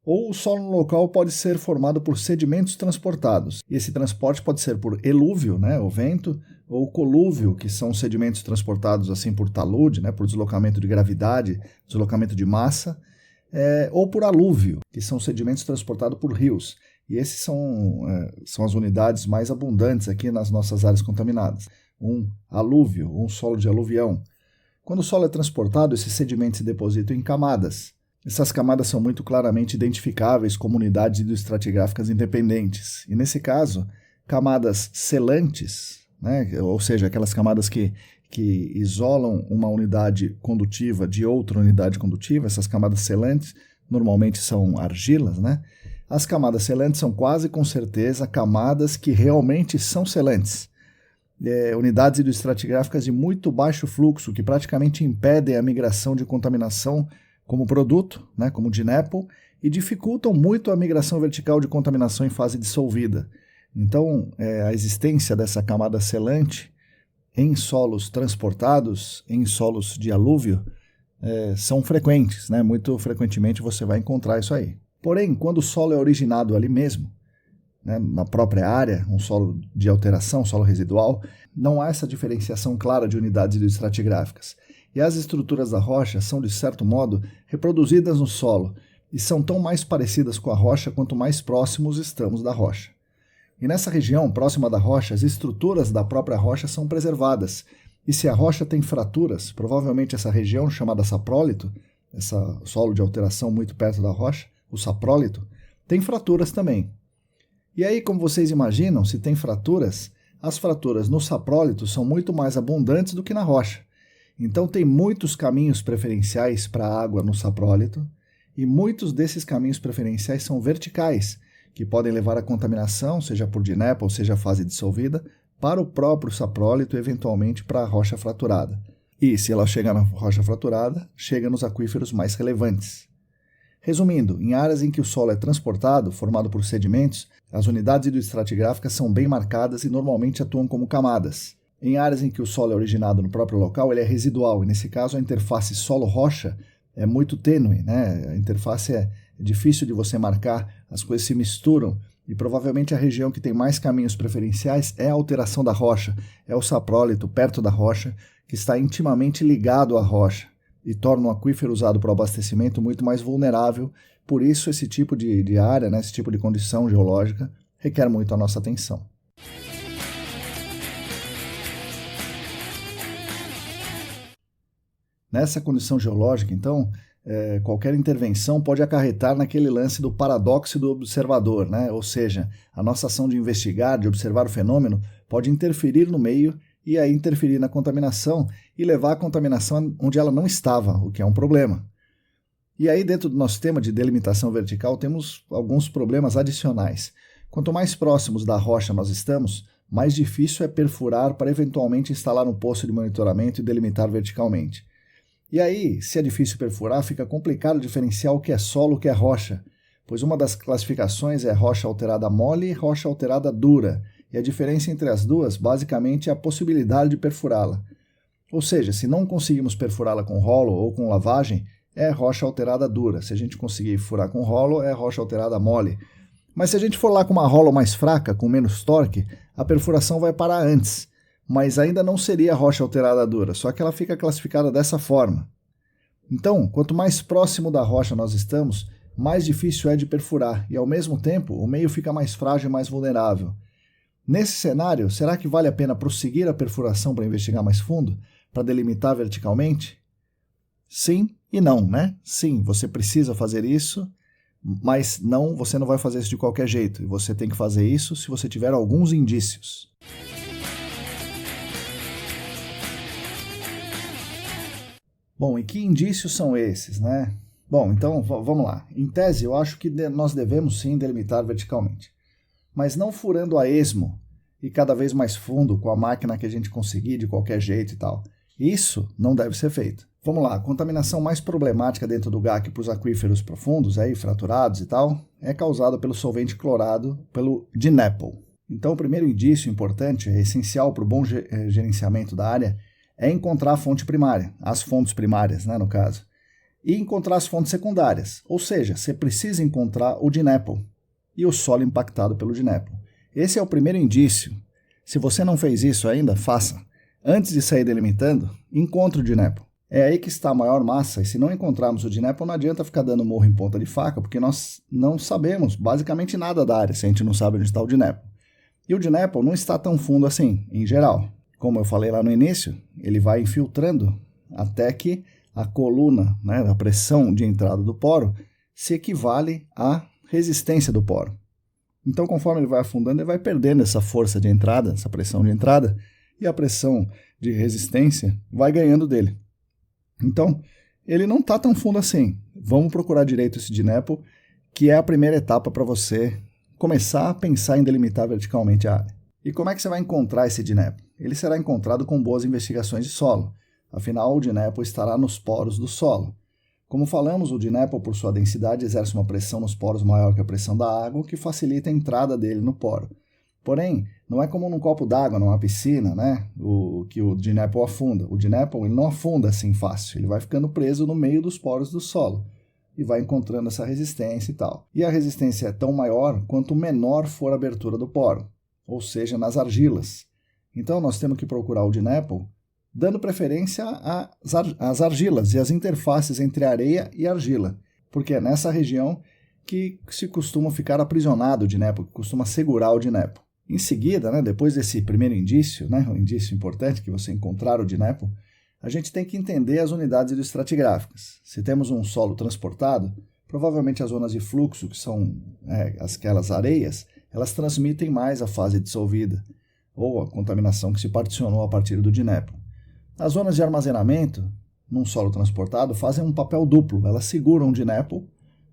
ou o solo no local pode ser formado por sedimentos transportados. E esse transporte pode ser por elúvio, o vento, ou colúvio, que são sedimentos transportados assim por talude, por deslocamento de gravidade, deslocamento de massa, ou por alúvio, que são sedimentos transportados por rios. E esses são as unidades mais abundantes aqui nas nossas áreas contaminadas. Um alúvio, um solo de aluvião. Quando o solo é transportado, esses sedimentos se depositam em camadas. Essas camadas são muito claramente identificáveis como unidades hidroestratigráficas independentes. E nesse caso, camadas selantes, ou seja, aquelas camadas que isolam uma unidade condutiva de outra unidade condutiva, essas camadas selantes normalmente são argilas, As camadas selantes são quase com certeza camadas que realmente são selantes. Unidades hidroestratigráficas de muito baixo fluxo, que praticamente impedem a migração de contaminação como produto, como DNEPL, e dificultam muito a migração vertical de contaminação em fase dissolvida. Então, a existência dessa camada selante em solos transportados, em solos de alúvio, são frequentes, Muito frequentemente você vai encontrar isso aí. Porém, quando o solo é originado ali mesmo, na própria área, um solo de alteração, solo residual, não há essa diferenciação clara de unidades hidroestratigráficas. E as estruturas da rocha são, de certo modo, reproduzidas no solo e são tão mais parecidas com a rocha quanto mais próximos estamos da rocha. E nessa região, próxima da rocha, as estruturas da própria rocha são preservadas. E se a rocha tem fraturas, provavelmente essa região chamada saprólito, esse solo de alteração muito perto da rocha, o saprólito, tem fraturas também. E aí, como vocês imaginam, se tem fraturas, as fraturas no saprólito são muito mais abundantes do que na rocha. Então tem muitos caminhos preferenciais para a água no saprólito, e muitos desses caminhos preferenciais são verticais, que podem levar à contaminação, seja por DNEPL ou seja fase dissolvida, para o próprio saprólito e eventualmente para a rocha fraturada. E se ela chega na rocha fraturada, chega nos aquíferos mais relevantes. Resumindo, em áreas em que o solo é transportado, formado por sedimentos, as unidades hidroestratigráficas são bem marcadas e normalmente atuam como camadas. Em áreas em que o solo é originado no próprio local, ele é residual, e nesse caso a interface solo-rocha é muito tênue, A interface é difícil de você marcar, as coisas se misturam, e provavelmente a região que tem mais caminhos preferenciais é a alteração da rocha, é o saprólito perto da rocha, que está intimamente ligado à rocha, e torna o aquífero usado para o abastecimento muito mais vulnerável. Por isso, esse tipo de área, esse tipo de condição geológica, requer muito a nossa atenção. Nessa condição geológica, então, qualquer intervenção pode acarretar naquele lance do paradoxo do observador, Ou seja, a nossa ação de investigar, de observar o fenômeno, pode interferir no meio e aí interferir na contaminação e levar a contaminação onde ela não estava, o que é um problema. E aí, dentro do nosso tema de delimitação vertical, temos alguns problemas adicionais. Quanto mais próximos da rocha nós estamos, mais difícil é perfurar para eventualmente instalar um posto de monitoramento e delimitar verticalmente. E aí, se é difícil perfurar, fica complicado diferenciar o que é solo e o que é rocha, pois uma das classificações é rocha alterada mole e rocha alterada dura, e a diferença entre as duas, basicamente, é a possibilidade de perfurá-la. Ou seja, se não conseguimos perfurá-la com rolo ou com lavagem, é rocha alterada dura. Se a gente conseguir furar com rolo, é rocha alterada mole. Mas se a gente for lá com uma rolo mais fraca, com menos torque, a perfuração vai parar antes. Mas ainda não seria rocha alterada dura, só que ela fica classificada dessa forma. Então, quanto mais próximo da rocha nós estamos, mais difícil é de perfurar e, ao mesmo tempo, o meio fica mais frágil e mais vulnerável. Nesse cenário, será que vale a pena prosseguir a perfuração para investigar mais fundo, para delimitar verticalmente? Sim e não, né? Sim, você precisa fazer isso, mas não, você não vai fazer isso de qualquer jeito, e você tem que fazer isso se você tiver alguns indícios. Bom, e que indícios são esses, né? Bom, então vamos lá. Em tese, eu acho que nós devemos sim delimitar verticalmente, mas não furando a esmo e cada vez mais fundo com a máquina que a gente conseguir de qualquer jeito e tal. Isso não deve ser feito. Vamos lá, a contaminação mais problemática dentro do GAC para os aquíferos profundos, aí, fraturados e tal, é causada pelo solvente clorado, pelo DNAPL. Então, o primeiro indício importante, essencial para o bom gerenciamento da área, é encontrar a fonte primária, as fontes primárias, né, no caso, e encontrar as fontes secundárias, ou seja, você precisa encontrar o DNAPL e o solo impactado pelo DNAPL. Esse é o primeiro indício. Se você não fez isso ainda, faça. Antes de sair delimitando, encontre o DNAPL. É aí que está a maior massa, e se não encontrarmos o DNAPL, não adianta ficar dando morro em ponta de faca, porque nós não sabemos basicamente nada da área, se a gente não sabe onde está o DNAPL. E o DNAPL não está tão fundo assim, em geral. Como eu falei lá no início, ele vai infiltrando até que a coluna, né, da pressão de entrada do poro se equivale à resistência do poro. Então, conforme ele vai afundando, ele vai perdendo essa força de entrada, essa pressão de entrada, e a pressão de resistência vai ganhando dele. Então, ele não está tão fundo assim. Vamos procurar direito esse DNAPL, que é a primeira etapa para você começar a pensar em delimitar verticalmente a área. E como é que você vai encontrar esse DNAPL? Ele será encontrado com boas investigações de solo. Afinal, o DNAPL estará nos poros do solo. Como falamos, o DNAPL, por sua densidade, exerce uma pressão nos poros maior que a pressão da água, o que facilita a entrada dele no poro. Porém, não é como num copo d'água, numa piscina, né, que o DNAPL afunda. O DNAPL ele não afunda assim fácil, ele vai ficando preso no meio dos poros do solo e vai encontrando essa resistência e tal. E a resistência é tão maior quanto menor for a abertura do poro, ou seja, nas argilas. Então, nós temos que procurar o DNAPL dando preferência às argilas e às interfaces entre areia e argila, porque é nessa região que se costuma ficar aprisionado o DNAPL, que costuma segurar o DNAPL. Em seguida, né, depois desse primeiro indício, né, um indício importante que você encontrar o DNAPL, a gente tem que entender as unidades hidroestratigráficas. Se temos um solo transportado, provavelmente as zonas de fluxo, que são aquelas areias, elas transmitem mais a fase dissolvida, ou a contaminação que se particionou a partir do DNAPL. As zonas de armazenamento, num solo transportado, fazem um papel duplo. Elas seguram o DNAPL,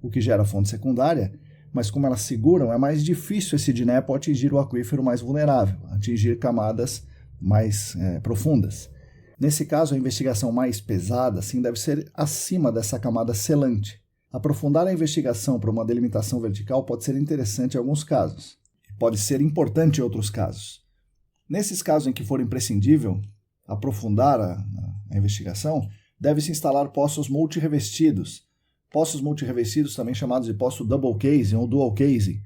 o que gera fonte secundária, mas como elas seguram, é mais difícil esse DNAPL atingir o aquífero mais vulnerável, atingir camadas mais profundas. Nesse caso, a investigação mais pesada assim, deve ser acima dessa camada selante. Aprofundar a investigação para uma delimitação vertical pode ser interessante em alguns casos, e pode ser importante em outros casos. Nesses casos em que for imprescindível aprofundar a investigação, deve-se instalar poços multirrevestidos. Poços multirrevestidos, também chamados de poço double casing ou dual casing,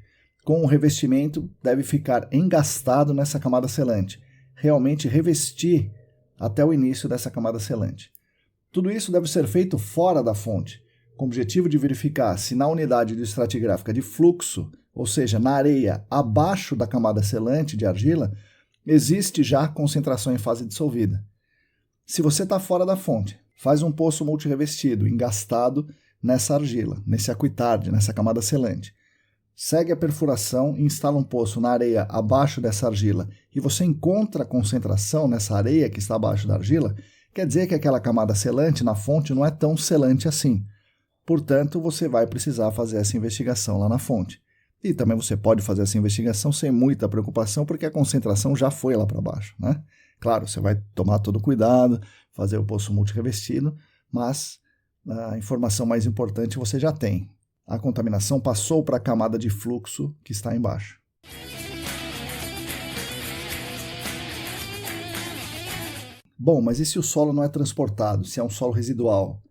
com o revestimento deve ficar engastado nessa camada selante, realmente revestir até o início dessa camada selante. Tudo isso deve ser feito fora da fonte, com o objetivo de verificar se na unidade hidroestratigráfica de fluxo, ou seja, na areia abaixo da camada selante de argila, existe já concentração em fase dissolvida. Se você está fora da fonte, faz um poço multirrevestido, engastado nessa argila, nesse aquitarde, nessa camada selante. Segue a perfuração e instala um poço na areia abaixo dessa argila e você encontra a concentração nessa areia que está abaixo da argila, quer dizer que aquela camada selante na fonte não é tão selante assim. Portanto, você vai precisar fazer essa investigação lá na fonte. E também você pode fazer essa investigação sem muita preocupação, porque a concentração já foi lá para baixo, né? Claro, você vai tomar todo o cuidado, fazer o poço multirrevestido, mas a informação mais importante você já tem. A contaminação passou para a camada de fluxo que está embaixo. Bom, mas e se o solo não é transportado, se é um solo residual?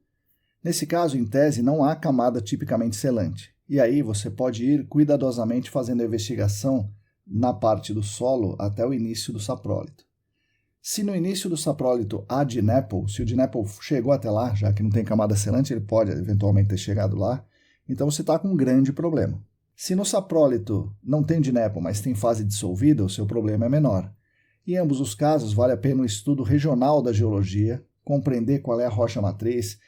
Nesse caso, em tese, não há camada tipicamente selante. E aí você pode ir cuidadosamente fazendo a investigação na parte do solo até o início do saprólito. Se no início do saprólito há DNAPL, se o DNAPL chegou até lá, já que não tem camada selante, ele pode eventualmente ter chegado lá, então você está com um grande problema. Se no saprólito não tem DNAPL, mas tem fase dissolvida, o seu problema é menor. Em ambos os casos, vale a pena um estudo regional da geologia, compreender qual é a rocha matriz,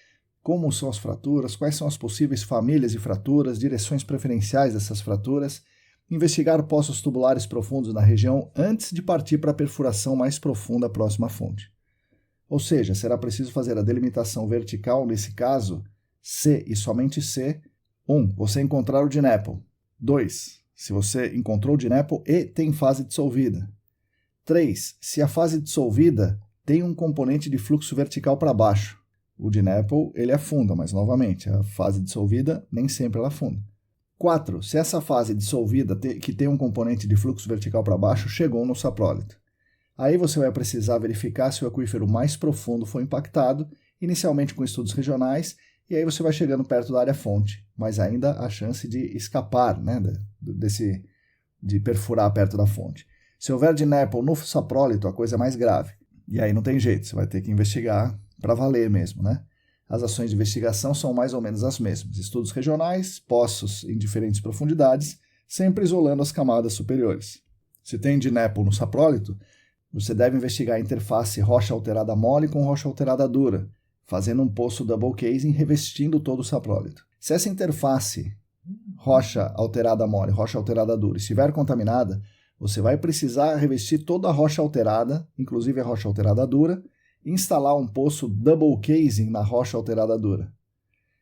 como são as fraturas, quais são as possíveis famílias de fraturas, direções preferenciais dessas fraturas, investigar poços tubulares profundos na região antes de partir para a perfuração mais profunda próxima à fonte. Ou seja, será preciso fazer a delimitação vertical, nesse caso, se e somente se 1. Você encontrar o DNAPL. 2. Se você encontrou o DNAPL e tem fase dissolvida. 3. Se a fase dissolvida tem um componente de fluxo vertical para baixo. O DNAPL ele afunda, mas novamente, a fase dissolvida nem sempre ela afunda. 4. Se essa fase dissolvida, que tem um componente de fluxo vertical para baixo, chegou no saprólito. Aí você vai precisar verificar se o aquífero mais profundo foi impactado, inicialmente com estudos regionais, e aí você vai chegando perto da área-fonte, mas ainda há chance de escapar, né, de perfurar perto da fonte. Se houver DNAPL no saprólito, a coisa é mais grave. E aí não tem jeito, você vai ter que investigar para valer mesmo, né? As ações de investigação são mais ou menos as mesmas. Estudos regionais, poços em diferentes profundidades, sempre isolando as camadas superiores. Se tem DNAPL no saprólito, você deve investigar a interface rocha alterada mole com rocha alterada dura, fazendo um poço double casing revestindo todo o saprólito. Se essa interface rocha alterada mole, rocha alterada dura, estiver contaminada, você vai precisar revestir toda a rocha alterada, inclusive a rocha alterada dura, e instalar um poço double casing na rocha alterada dura.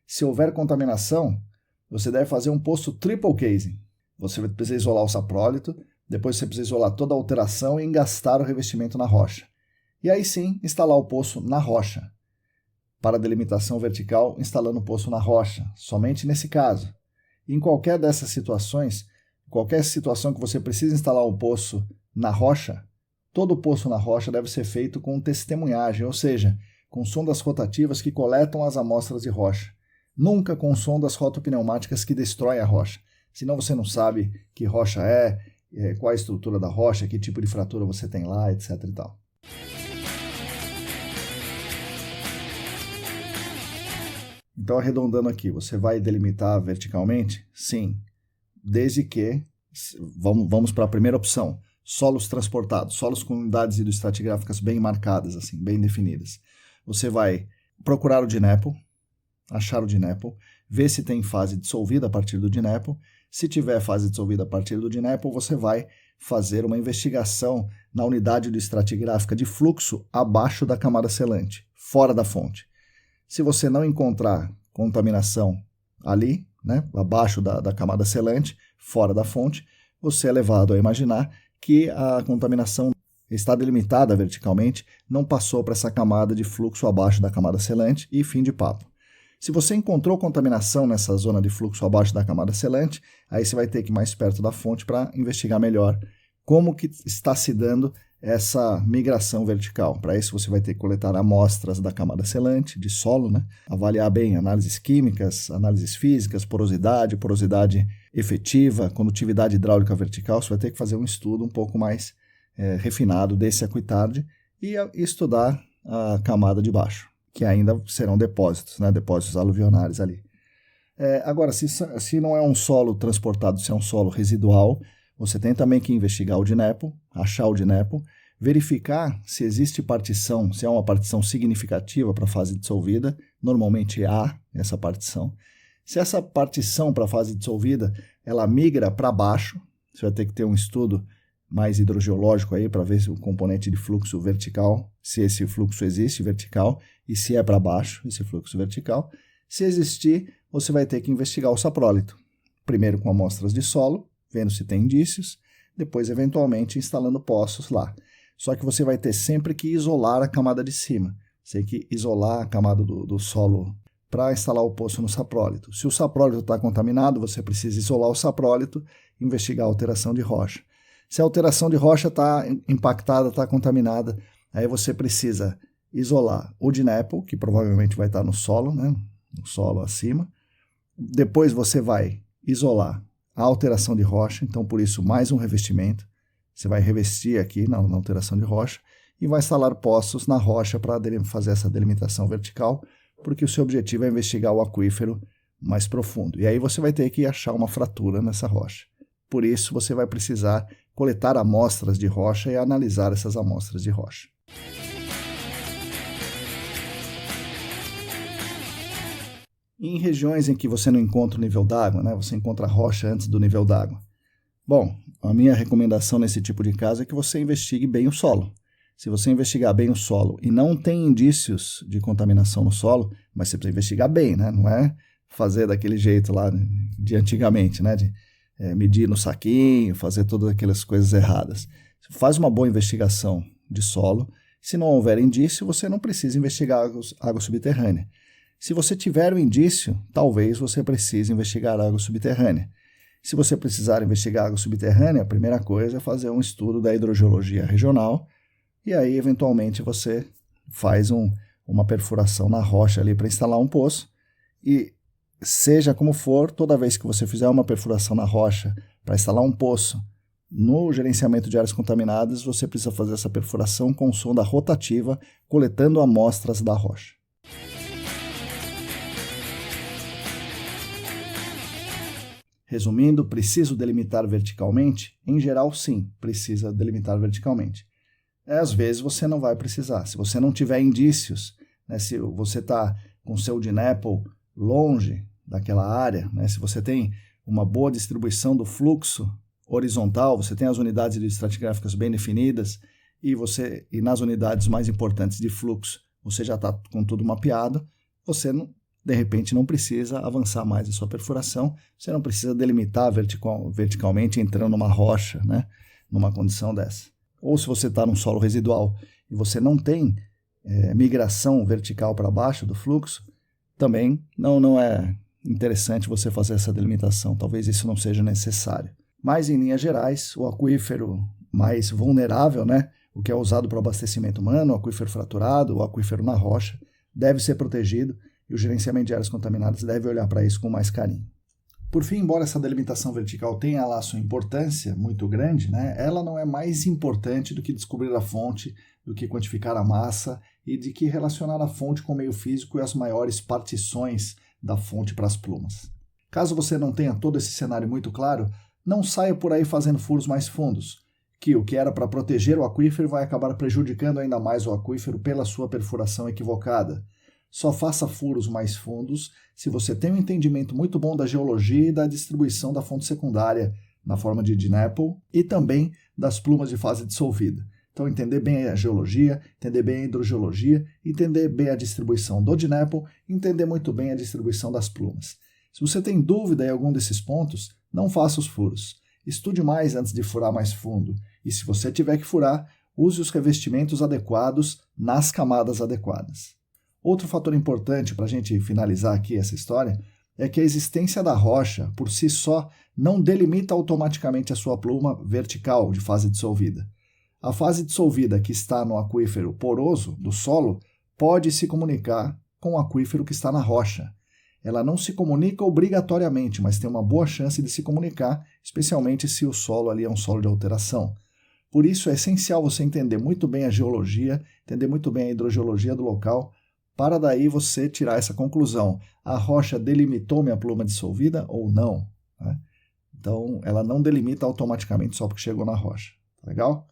Se houver contaminação, você deve fazer um poço triple casing. Você precisa isolar o saprólito, depois você precisa isolar toda a alteração e engastar o revestimento na rocha. E aí sim, instalar o poço na rocha. Para a delimitação vertical, instalando o poço na rocha, somente nesse caso. Em qualquer dessas situações, qualquer situação que você precise instalar um poço na rocha, todo o poço na rocha deve ser feito com testemunhagem, ou seja, com sondas rotativas que coletam as amostras de rocha. Nunca com sondas rotopneumáticas que destroem a rocha. Senão você não sabe que rocha qual a estrutura da rocha, que tipo de fratura você tem lá, etc. e tal. Então, arredondando aqui, você vai delimitar verticalmente? Sim, desde que, vamos para a primeira opção, solos transportados, solos com unidades hidroestratigráficas bem marcadas, assim, bem definidas. Você vai procurar o DNAPL, achar o DNAPL, ver se tem fase dissolvida a partir do DNAPL. Se tiver fase dissolvida a partir do DNAPL, você vai fazer uma investigação na unidade hidroestratigráfica de fluxo abaixo da camada selante, fora da fonte. Se você não encontrar contaminação ali, né, abaixo da camada selante, fora da fonte, você é levado a imaginar que a contaminação está delimitada verticalmente, não passou para essa camada de fluxo abaixo da camada selante e fim de papo. Se você encontrou contaminação nessa zona de fluxo abaixo da camada selante, aí você vai ter que ir mais perto da fonte para investigar melhor como que está se dando essa migração vertical. Para isso você vai ter que coletar amostras da camada selante, de solo, né? Avaliar bem análises químicas, análises físicas, porosidade efetiva, condutividade hidráulica vertical. Você vai ter que fazer um estudo um pouco mais refinado desse aquitard e estudar a camada de baixo, que ainda serão depósitos, né? Depósitos aluvionares ali. Agora, se não é um solo transportado, se é um solo residual, você tem também que investigar o DNAPL, achar o DNAPL, verificar se existe partição, se é uma partição significativa para a fase dissolvida, normalmente há essa partição. Se essa partição para a fase dissolvida, ela migra para baixo, você vai ter que ter um estudo mais hidrogeológico aí para ver se o componente de fluxo vertical, se esse fluxo existe vertical e se é para baixo esse fluxo vertical. Se existir, você vai ter que investigar o saprólito, primeiro com amostras de solo, vendo se tem indícios, depois eventualmente instalando poços lá. Só que você vai ter sempre que isolar a camada de cima. Você tem que isolar a camada do solo para instalar o poço no saprólito. Se o saprólito está contaminado, você precisa isolar o saprólito e investigar a alteração de rocha. Se a alteração de rocha está impactada, está contaminada, aí você precisa isolar o DNAPL, que provavelmente vai estar no solo, né? No solo acima. Depois você vai isolar a alteração de rocha, então por isso mais um revestimento. Você vai revestir aqui na alteração de rocha e vai instalar poços na rocha para fazer essa delimitação vertical, porque o seu objetivo é investigar o aquífero mais profundo. E aí você vai ter que achar uma fratura nessa rocha. Por isso você vai precisar coletar amostras de rocha e analisar essas amostras de rocha. Em regiões em que você não encontra o nível d'água, né, você encontra a rocha antes do nível d'água. Bom, a minha recomendação nesse tipo de caso é que você investigue bem o solo. Se você investigar bem o solo e não tem indícios de contaminação no solo, mas você precisa investigar bem, né? Não é fazer daquele jeito lá de antigamente, né? De medir no saquinho, fazer todas aquelas coisas erradas. Faz uma boa investigação de solo. Se não houver indício, você não precisa investigar água subterrânea. Se você tiver um indício, talvez você precise investigar água subterrânea. Se você precisar investigar água subterrânea, a primeira coisa é fazer um estudo da hidrogeologia regional e aí, eventualmente, você faz uma perfuração na rocha ali para instalar um poço e, seja como for, toda vez que você fizer uma perfuração na rocha para instalar um poço, no gerenciamento de áreas contaminadas, você precisa fazer essa perfuração com sonda rotativa, coletando amostras da rocha. Resumindo, preciso delimitar verticalmente? Em geral, sim, precisa delimitar verticalmente. Às vezes você não vai precisar. Se você não tiver indícios, né, se você está com o seu DNAPL longe daquela área, né, se você tem uma boa distribuição do fluxo horizontal, você tem as unidades estratigráficas bem definidas e nas unidades mais importantes de fluxo você já está com tudo mapeado, você não, de repente não precisa avançar mais a sua perfuração, você não precisa delimitar verticalmente entrando numa rocha, né, numa condição dessa. Ou se você está num solo residual e você não tem migração vertical para baixo do fluxo, também não é interessante você fazer essa delimitação, talvez isso não seja necessário. Mas, em linhas gerais, o aquífero mais vulnerável, né, o que é usado para o abastecimento humano, o aquífero fraturado, o aquífero na rocha, deve ser protegido e o gerenciamento de áreas contaminadas deve olhar para isso com mais carinho. Por fim, embora essa delimitação vertical tenha lá sua importância muito grande, né, ela não é mais importante do que descobrir a fonte, do que quantificar a massa e de que relacionar a fonte com o meio físico e as maiores partições da fonte para as plumas. Caso você não tenha todo esse cenário muito claro, não saia por aí fazendo furos mais fundos, que o que era para proteger o aquífero vai acabar prejudicando ainda mais o aquífero pela sua perfuração equivocada. Só faça furos mais fundos se você tem um entendimento muito bom da geologia e da distribuição da fonte secundária na forma de DNAPL e também das plumas de fase dissolvida. Então, entender bem a geologia, entender bem a hidrogeologia, entender bem a distribuição do DNAPL, entender muito bem a distribuição das plumas. Se você tem dúvida em algum desses pontos, não faça os furos. Estude mais antes de furar mais fundo. E se você tiver que furar, use os revestimentos adequados nas camadas adequadas. Outro fator importante para a gente finalizar aqui essa história é que a existência da rocha, por si só, não delimita automaticamente a sua pluma vertical de fase dissolvida. A fase dissolvida que está no aquífero poroso do solo pode se comunicar com o aquífero que está na rocha. Ela não se comunica obrigatoriamente, mas tem uma boa chance de se comunicar, especialmente se o solo ali é um solo de alteração. Por isso é essencial você entender muito bem a geologia, entender muito bem a hidrogeologia do local, para daí você tirar essa conclusão. A rocha delimitou minha pluma dissolvida ou não? Né? Então, ela não delimita automaticamente só porque chegou na rocha. Legal?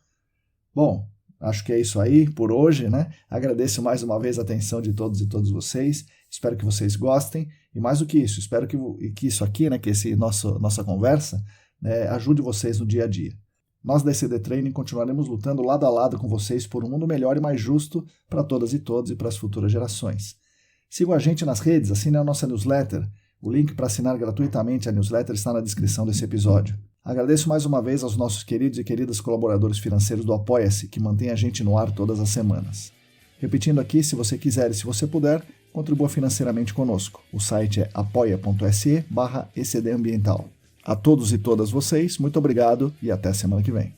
Bom, acho que é isso aí por hoje, né? Agradeço mais uma vez a atenção de todos e todas vocês. Espero que vocês gostem. E mais do que isso, espero que isso aqui, né, que nossa conversa, né, ajude vocês no dia a dia. Nós da ECD Training continuaremos lutando lado a lado com vocês por um mundo melhor e mais justo para todas e todos e para as futuras gerações. Sigam a gente nas redes, assinem a nossa newsletter. O link para assinar gratuitamente a newsletter está na descrição desse episódio. Agradeço mais uma vez aos nossos queridos e queridas colaboradores financeiros do Apoia-se, que mantêm a gente no ar todas as semanas. Repetindo aqui, se você quiser e se você puder, contribua financeiramente conosco. O site é apoia.se/ECDambiental. A todos e todas vocês, muito obrigado e até semana que vem.